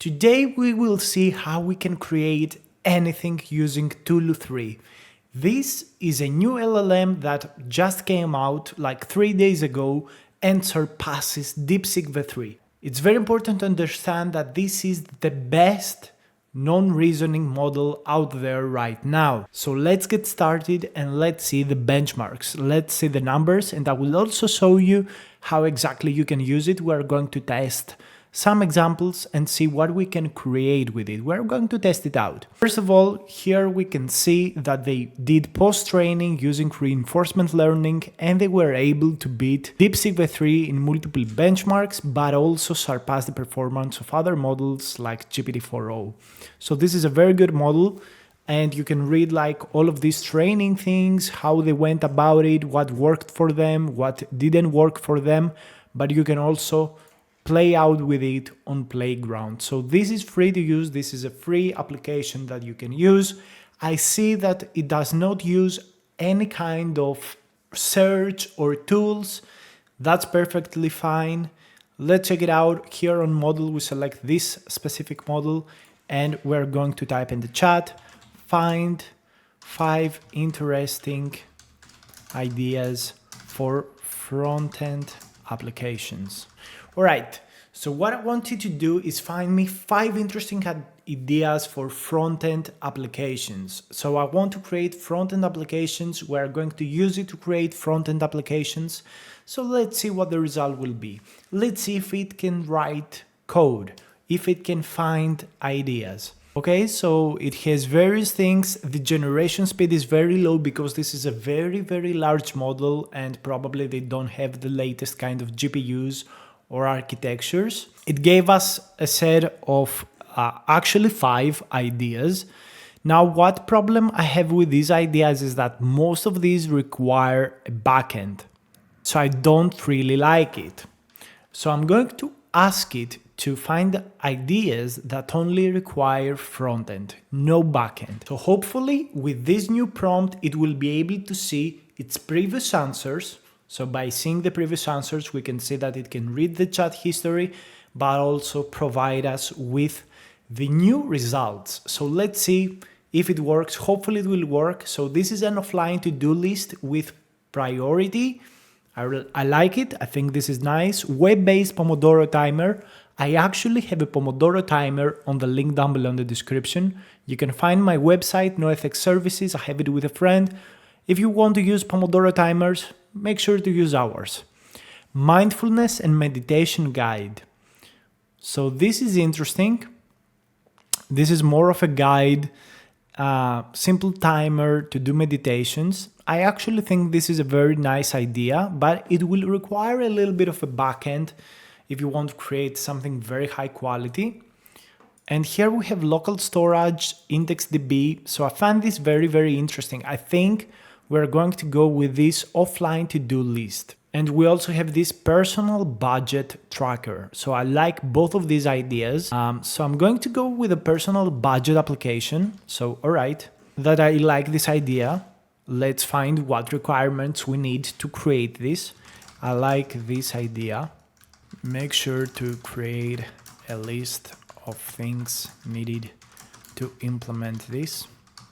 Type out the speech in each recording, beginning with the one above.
Today we will see how we can create anything using Tulu 3. This is a new LLM that just came out like 3 days ago and surpasses DeepSeek v3. It's very important to understand that this is the best non-reasoning model out there right now. So let's get started and let's see the benchmarks. Let's see the numbers, and I will also show you how exactly you can use it. We're going to test some examples and see what we can create with it. We're going to test it out. First of all, here we can see that they did post-training using reinforcement learning, and they were able to beat DeepSeek v3 in multiple benchmarks, but also surpass the performance of other models like GPT-4o. So this is a very good model, and you can read like all of these training things, how they went about it, what worked for them, what didn't work for them, but you can also play out with it on Playground. So this is free to use. This is a free application that you can use. I see that it does not use any kind of search or tools. That's perfectly fine. Let's check it out. Here on model, we select this specific model, and we're going to type in the chat, find 5 interesting ideas for front-end applications. All right, so what I want you to do is find me 5 interesting ideas for front-end applications. So I want to create front-end applications. We're going to use it to create front-end applications. So let's see what the result will be. Let's see if it can write code, if it can find ideas. Okay, so it has various things. The generation speed is very low because this is a very, very large model, and probably they don't have the latest kind of GPUs or architectures. It gave us a set of actually 5 ideas. Now, what problem I have with these ideas is that most of these require a backend. So I don't really like it. So I'm going to ask it to find ideas that only require frontend, no backend. So hopefully with this new prompt, it will be able to see its previous answers. So by seeing the previous answers, we can see that it can read the chat history, but also provide us with the new results. So let's see if it works. Hopefully it will work. So this is an offline to-do list with priority. I like it. I think this is nice. Web-based Pomodoro timer. I actually have a Pomodoro timer on the link down below in the description. You can find my website, NoFX Services. I have it with a friend. If you want to use Pomodoro timers, make sure to use ours. Mindfulness and meditation guide. So this is interesting. This is more of a guide, simple timer to do meditations. I actually think this is a very nice idea, but it will require a little bit of a backend if you want to create something very high quality. And here we have local storage, IndexedDB. So I find this very, very interesting. I think we're going to go with this offline to-do list. And we also have this personal budget tracker. So I like both of these ideas. So I'm going to go with a personal budget application. So, all right, that I like this idea. Let's find what requirements we need to create this. I like this idea. Make sure to create a list of things needed to implement this.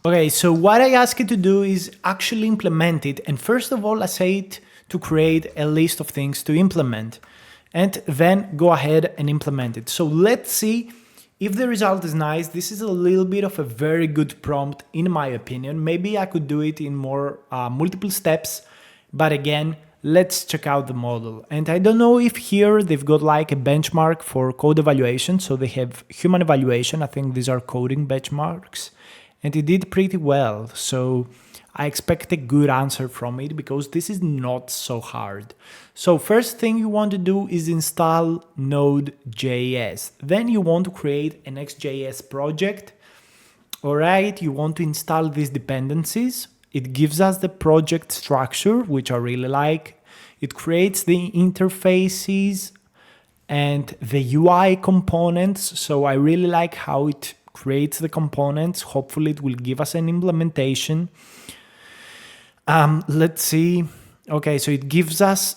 Okay, so what I ask it to do is actually implement it. And first of all, I say it to create a list of things to implement, and then go ahead and implement it. So let's see if the result is nice. This is a little bit of a very good prompt, in my opinion. Maybe I could do it in more multiple steps, but again, let's check out the model. And I don't know if here they've got like a benchmark for code evaluation. So they have human evaluation. I think these are coding benchmarks, and it did pretty well. So I expect a good answer from it because this is not so hard. So first thing you want to do is install Node.js. Then you want to create an Next.js project. All right, you want to install these dependencies. It gives us the project structure, which I really like. It creates the interfaces and the UI components. So I really like how it creates the components. Hopefully it will give us an implementation. Let's see. Okay, so it gives us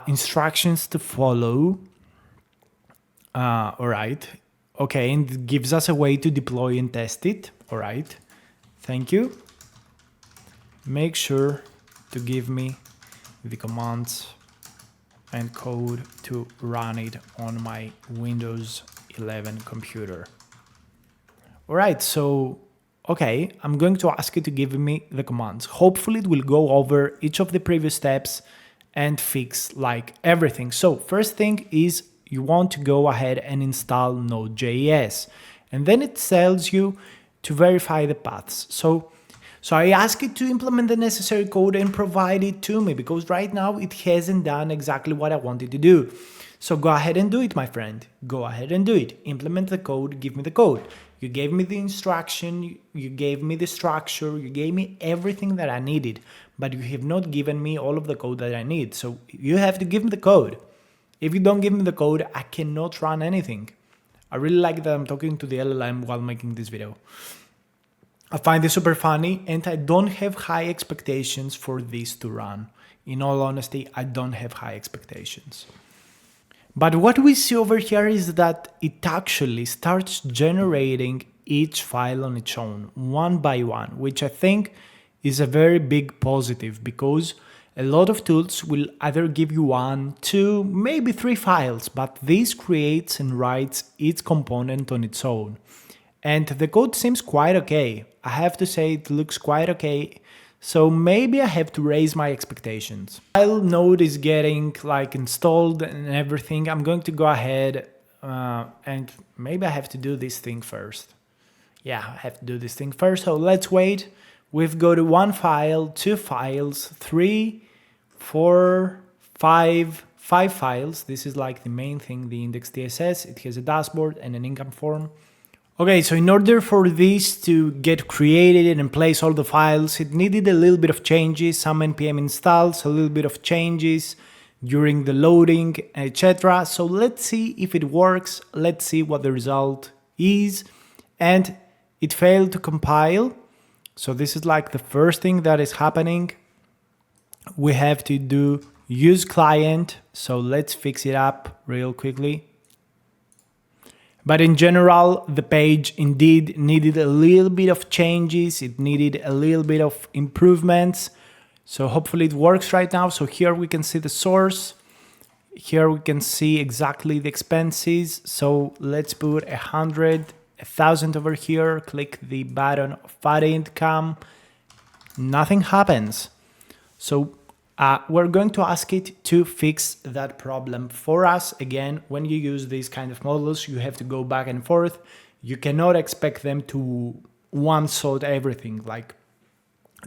instructions to follow. All right. Okay, and it gives us a way to deploy and test it. All right, thank you. Make sure to give me the commands and code to run it on my Windows 11 computer. All right, so, okay, I'm going to ask you to give me the commands. Hopefully it will go over each of the previous steps and fix like everything. So first thing is you want to go ahead and install Node.js, and then it tells you to verify the paths. So I ask it to implement the necessary code and provide it to me, because right now it hasn't done exactly what I wanted to do. So go ahead and do it, my friend. Go ahead and do it. Implement the code, give me the code. You gave me the instruction, you gave me the structure, you gave me everything that I needed, but you have not given me all of the code that I need. So you have to give me the code. If you don't give me the code, I cannot run anything. I really like that I'm talking to the LLM while making this video. I find this super funny, and I don't have high expectations for this to run. In all honesty, I don't have high expectations. But what we see over here is that it actually starts generating each file on its own, one by one, which I think is a very big positive, because a lot of tools will either give you 1, 2, maybe 3 files, but this creates and writes each component on its own. And the code seems quite okay. I have to say it looks quite okay. So maybe I have to raise my expectations. While Node is getting like installed and everything, I'm going to go ahead and maybe I have to do this thing first. Yeah, I have to do this thing first. So let's wait. We've got 1 file, 2 files, 3, 4, 5 files. This is like the main thing, the index.tss. It has a dashboard and an income form. Okay, so in order for this to get created and place all the files, it needed a little bit of changes, some npm installs, a little bit of changes during the loading, etc. So let's see if it works. Let's see what the result is. And it failed to compile. So this is like the first thing that is happening. We have to do use client. So let's fix it up real quickly. But in general, the page indeed needed a little bit of changes. It needed a little bit of improvements. So hopefully it works right now. So here we can see the source. Here we can see exactly the expenses. So let's put 100, 1,000 over here. Click the button of add income. Nothing happens. So we're going to ask it to fix that problem for us. Again, when you use these kind of models, you have to go back and forth. You cannot expect them to one-shot everything, like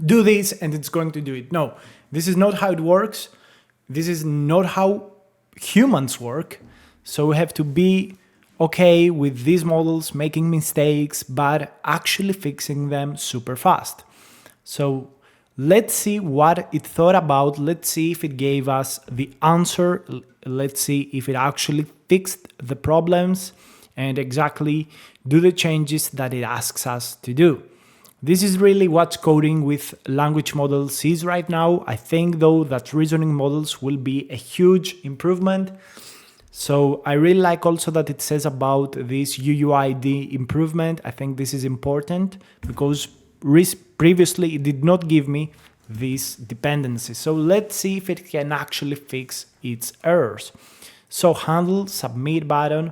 do this and it's going to do it. No, this is not how it works. This is not how humans work. So we have to be okay with these models making mistakes, but actually fixing them super fast. So let's see what it thought about. Let's see if it gave us the answer. Let's see if it actually fixed the problems and exactly do the changes that it asks us to do. This is really what coding with language models is right now. I think though that reasoning models will be a huge improvement. So I really like also that it says about this UUID improvement. I think this is important because previously it did not give me these dependencies. So let's see if it can actually fix its errors. So handle submit button.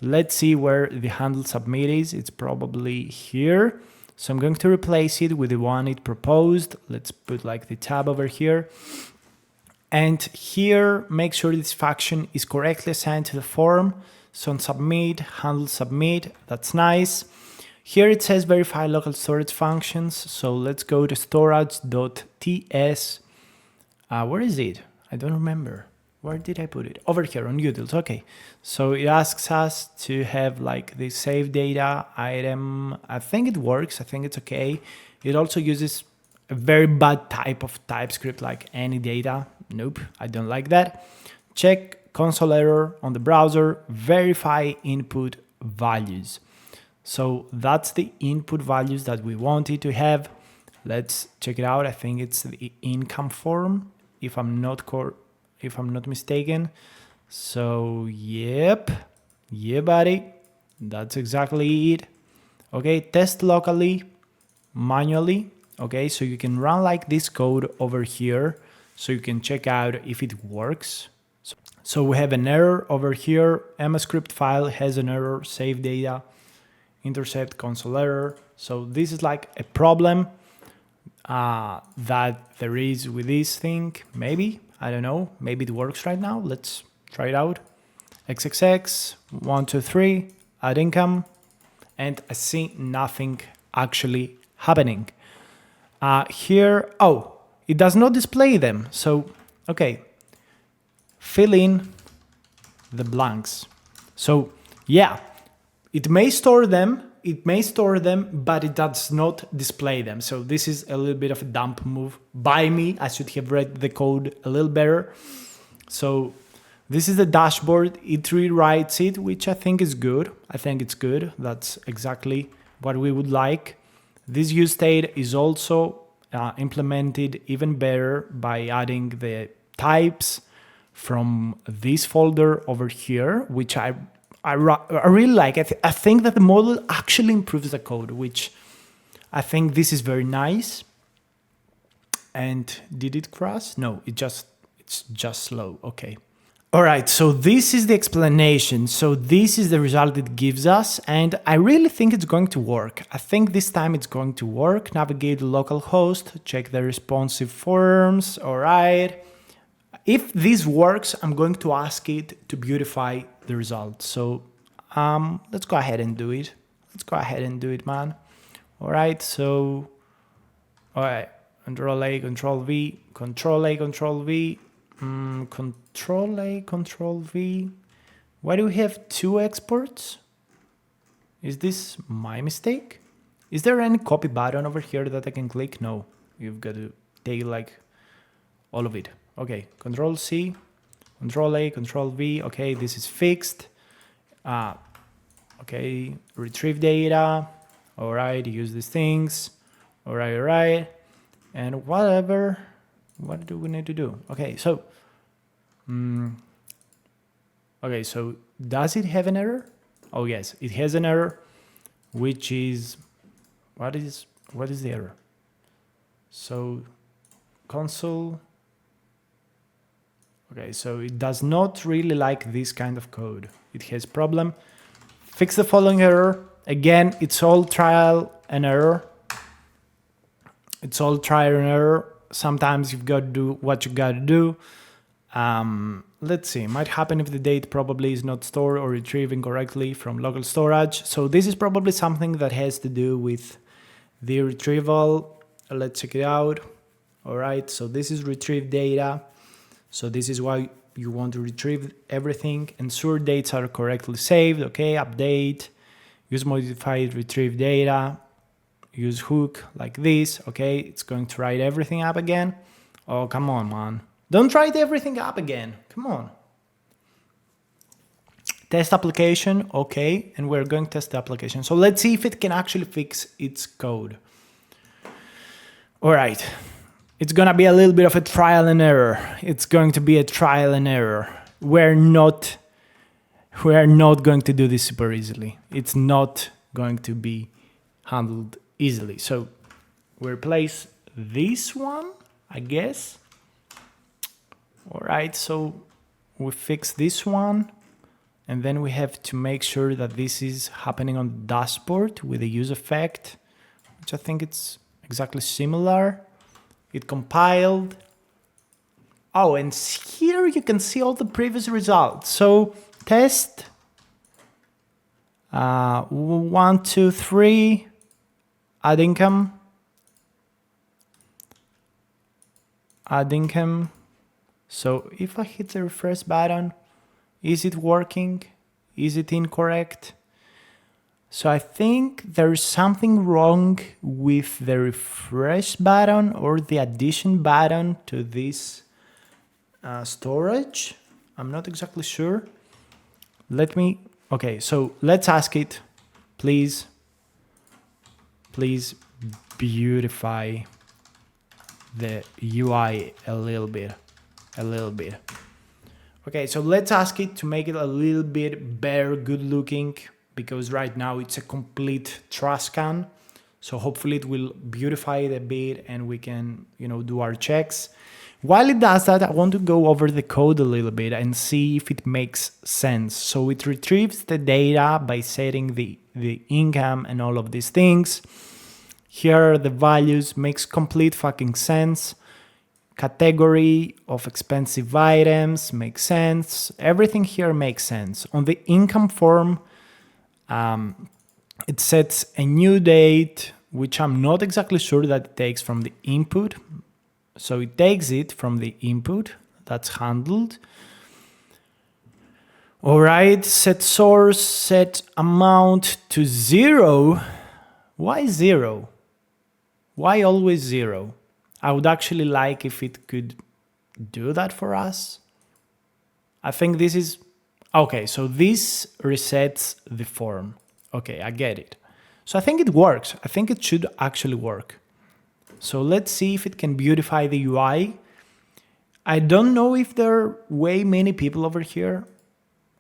Let's see where the handle submit is. It's probably here. So I'm going to replace it with the one it proposed. Let's put like the tab over here. And here, make sure this function is correctly assigned to the form. So on submit, handle submit, that's nice. Here it says verify local storage functions. So let's go to storage.ts. Where is it? I don't remember. Where did I put it? Over here on utils. Okay. So it asks us to have like the save data item. I think it works. I think it's okay. It also uses a very bad type of TypeScript like any data. Nope, I don't like that. Check console error on the browser. Verify input values. So that's the input values that we wanted to have. Let's check it out. I think it's the income form, if I'm not mistaken. So yep, yeah, buddy. That's exactly it. Okay, test locally, manually. Okay, so you can run like this code over here so you can check out if it works. So we have an error over here. MScript file has an error, save data, intercept console error. So this is like a problem that there is with this thing. Maybe, I don't know, maybe it works right now. Let's try it out. XXX, 1, 2, 3, add income, and I see nothing actually happening. Here, oh, it does not display them. So, okay, fill in the blanks. So, yeah, it may store them, but it does not display them. So this is a little bit of a dumb move by me. I should have read the code a little better. So this is the dashboard. It rewrites it, which I think is good. I think it's good. That's exactly what we would like. This use state is also implemented even better by adding the types from this folder over here, which I really like. I think that the model actually improves the code, which I think this is very nice. And did it crash? No, it's just slow. Okay. All right, so this is the explanation. So this is the result it gives us, and I really think it's going to work. I think this time it's going to work. Navigate the local host, check the responsive forms. All right. If this works, I'm going to ask it to beautify the result. So let's go ahead and do it. Let's go ahead and do it, man. All right, so, all right, Control A, Control V, Control A, Control V, Control A, Control V. Why do we have two exports? Is this my mistake? Is there any copy button over here that I can click? No, you've got to take like all of it. Okay, Control C, Control A, Control V. Okay, this is fixed. Okay, retrieve data. All right, use these things. All right. And whatever. What do we need to do? Okay, so. Okay, so does it have an error? Oh yes, it has an error, which is what is the error? So console. Okay, so it does not really like this kind of code. It has problem. Fix the following error. Again, it's all trial and error. It's all trial and error. Sometimes you've got to do what you got to do. Let's see, might happen if the date probably is not stored or retrieved incorrectly from local storage. So this is probably something that has to do with the retrieval. Let's check it out. All right, so this is retrieved data. So this is why you want to retrieve everything. Ensure dates are correctly saved. Okay, update. Use modified retrieve data. Use hook like this. Okay, it's going to write everything up again. Oh, come on, man. Don't write everything up again. Come on. Test application. Okay, and we're going to test the application. So let's see if it can actually fix its code. All right. It's going to be a little bit of a trial and error. It's going to be a trial and error. We're not going to do this super easily. It's not going to be handled easily. So we replace this one, I guess. All right, so we fix this one. And then we have to make sure that this is happening on the dashboard with a use effect, which I think it's exactly similar. It compiled. Oh, and here you can see all the previous results. So test 1, 2, 3, add income. So if I hit the refresh button, is it working? Is it incorrect? So I think there's something wrong with the refresh button or the addition button to this storage. I'm not exactly sure. Okay, so let's ask it, please beautify the UI a little bit. Okay, so let's ask it to make it a little bit better, good looking, because right now it's a complete trash can. So hopefully it will beautify it a bit and we can, do our checks. While it does that, I want to go over the code a little bit and see if it makes sense. So it retrieves the data by setting the income and all of these things. Here are the values, makes complete fucking sense. Category of expensive items makes sense. Everything here makes sense. On the income form, it sets a new date, which I'm not exactly sure that it takes from the input. So it takes it from the input. That's handled. All right, set source, set amount to 0. Why 0? Why always 0? I would actually like if it could do that for us. I think this is... Okay, so this resets the form. Okay, I get it. So I think it works. I think it should actually work. So let's see if it can beautify the UI. I don't know if there are way many people over here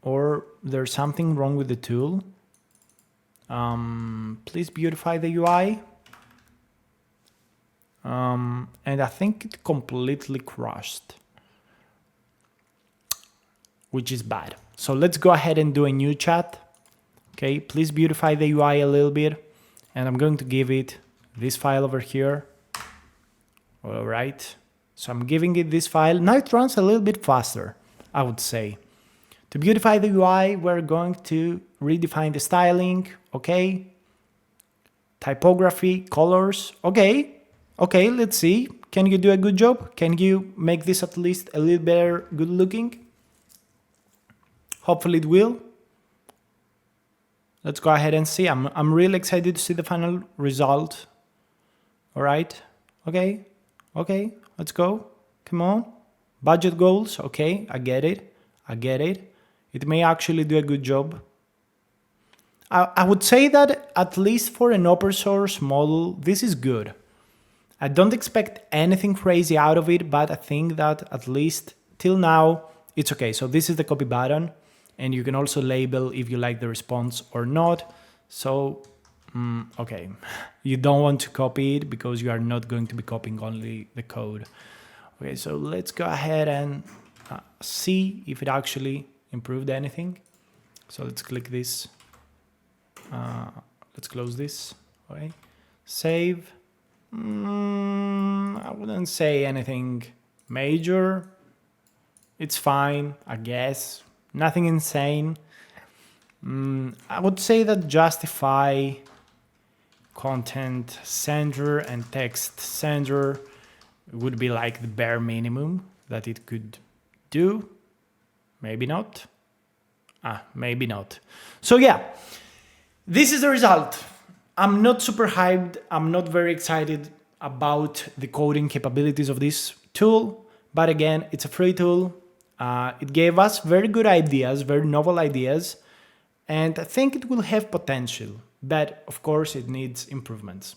or there's something wrong with the tool. Please beautify the UI. And I think it completely crashed, which is bad. So let's go ahead and do a new chat. Okay, please beautify the UI a little bit. And I'm going to give it this file over here. All right. So I'm giving it this file. Now it runs a little bit faster, I would say. To beautify the UI, we're going to redefine the styling. Okay. Typography, colors. Okay. Okay, let's see. Can you do a good job? Can you make this at least a little better good looking? Hopefully it will. Let's go ahead and see. I'm really excited to see the final result. All right. Okay. Okay. Let's go. Come on. Budget goals. Okay. I get it. I get it. It may actually do a good job. I would say that at least for an open source model, this is good. I don't expect anything crazy out of it, but I think that at least till now, it's okay. So this is the copy button, and you can also label if you like the response or not. So, okay, you don't want to copy it because you are not going to be copying only the code. Okay, so let's go ahead and see if it actually improved anything. So let's click this. Let's close this. Okay, save. I wouldn't say anything major. It's fine, I guess. Nothing insane. I would say that justify, content center, and text center would be like the bare minimum that it could do. Maybe not. Maybe not. So yeah, this is the result. I'm not super hyped. I'm not very excited about the coding capabilities of this tool. But again, it's a free tool. It gave us very good ideas, very novel ideas. And I think it will have potential. But of course, it needs improvements.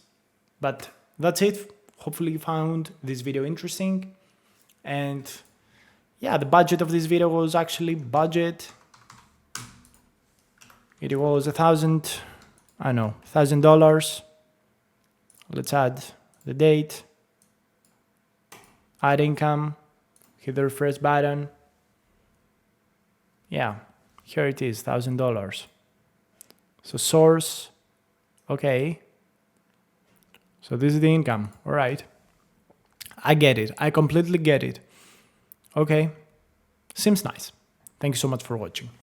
But that's it. Hopefully you found this video interesting. And yeah, the budget of this video was actually budget. It was $1,000. Let's add the date, add income, hit the refresh button. Yeah, here it is, $1,000. So source, okay. So this is the income, all right. I get it, I completely get it. Okay, seems nice. Thank you so much for watching.